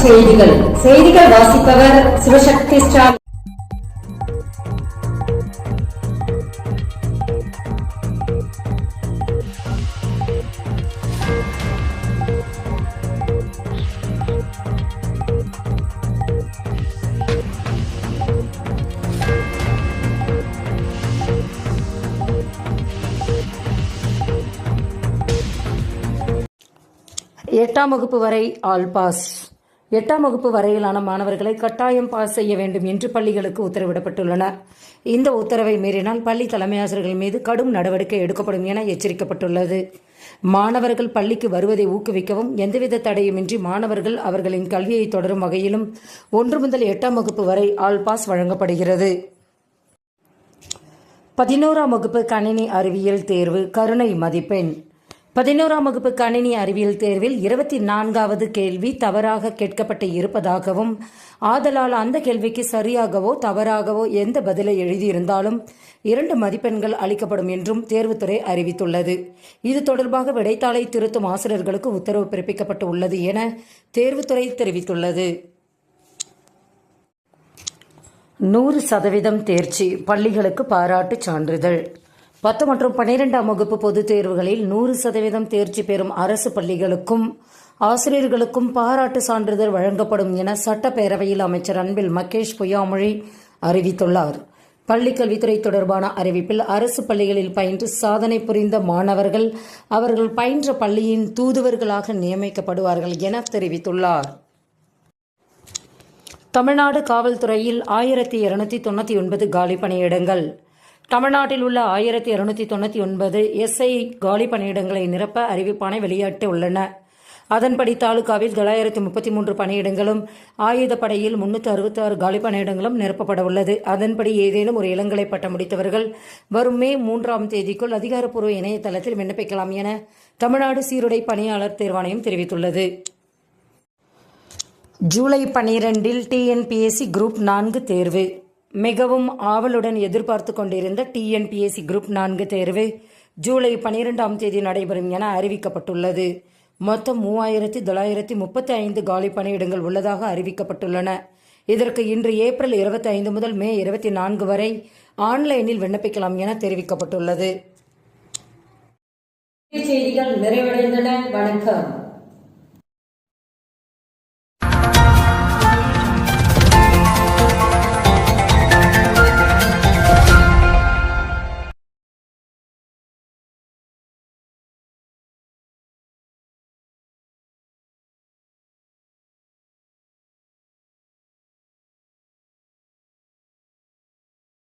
செய்திகள் வாசிப்பவர் சிவசக்தி ஸ்டாலின். எட்டாம் வகுப்பு வரை ஆல் பாஸ். 8ஆம் வகுப்பு வரையிலான மாணவர்களை கட்டாயம் பாஸ் செய்ய வேண்டும் என்று பள்ளிகளுக்கு உத்தரவிடப்பட்டுள்ளன. இந்த உத்தரவை மீறினால் பள்ளி தலைமை ஆசிரியர்கள் மீது கடும் நடவடிக்கை எடுக்கப்படும் என எச்சரிக்கப்பட்டுள்ளது. மாணவர்கள் பள்ளிக்கு வருவதை ஊக்குவிக்கவும் எந்தவித தடையுமின்றி மாணவர்கள் அவர்களின் கல்வியை தொடரும் வகையிலும் 1 முதல் 8ஆம் வகுப்பு வரை ஆல் பாஸ் வழங்கப்படுகிறது. 11ஆம் வகுப்பு கணினி அறிவியல் தேர்வு கருணை மதிப்பெண். 11ஆம் வகுப்பு கணினி அறிவியல் தேர்வில் 24வது கேள்வி தவறாக கேட்கப்பட்டு இருப்பதாகவும், ஆதலால் அந்த கேள்விக்கு சரியாகவோ தவறாகவோ எந்த பதிலை எழுதியிருந்தாலும் 2 மதிப்பெண்கள் அளிக்கப்படும் என்றும் தேர்வுத்துறை அறிவித்துள்ளது. இது தொடர்பாக விடைத்தாளை திருத்தும் ஆசிரியர்களுக்கு உத்தரவு பிறப்பிக்கப்பட்டு உள்ளது என தேர்வுத்துறை தெரிவித்துள்ளது. 100% தேர்ச்சி பள்ளிகளுக்கு பாராட்டு சான்றிதழ். 10 மற்றும் 12ஆம் வகுப்பு பொதுத் தேர்வுகளில் 100% தேர்ச்சி பெறும் அரசு பள்ளிகளுக்கும் ஆசிரியர்களுக்கும் பாராட்டு சான்றிதழ் வழங்கப்படும் என சட்டப்பேரவையில் அமைச்சர் அன்பில் மகேஷ் பொய்யாமொழி அறிவித்துள்ளார். பள்ளிக்கல்வித்துறை தொடர்பான அறிவிப்பில் அரசு பள்ளிகளில் பயின்று சாதனை புரிந்த மாணவர்கள் அவர்கள் பயின்ற பள்ளியின் தூதுவர்களாக நியமிக்கப்படுவார்கள் என தெரிவித்துள்ளார். தமிழ்நாடு காவல்துறையில் 1299 காலி பணியிடங்கள். தமிழ்நாட்டில் உள்ள 1299 SI காலி பணியிடங்களை நிரப்ப அறிவிப்பானை வெளியிட்டுள்ளன. அதன்படி தாலுகாவில் 933 பணியிடங்களும், ஆயுதப்படையில் 366 காலி பணியிடங்களும் நிரப்பப்பட உள்ளது. அதன்படி ஏதேனும் ஒரு இளங்கலை பட்டம் முடித்தவர்கள் வரும் மே 3ஆம் தேதிக்குள் அதிகாரப்பூர்வ இணையதளத்தில் விண்ணப்பிக்கலாம் என தமிழ்நாடு சீருடை பணியாளர் தேர்வாணையம் தெரிவித்துள்ளது. ஜூலை 12இல் TNPSC குரூப் 4 தேர்வு. மிகவும் ஆவலுடன் எதிர்பார்த்து கொண்டிருந்த TNPSC குரூப் 4 தேர்வு ஜூலை 12ஆம் தேதி நடைபெறும் என அறிவிக்கப்பட்டுள்ளது. மொத்தம் 3935 காலி பணியிடங்கள் உள்ளதாக அறிவிக்கப்பட்டுள்ளன. இதற்கு இன்று ஏப்ரல் 25 முதல் மே 24 வரை ஆன்லைனில் விண்ணப்பிக்கலாம் என தெரிவிக்கப்பட்டுள்ளது. செய்திகள் நிறைவடைந்தன. வணக்கம்.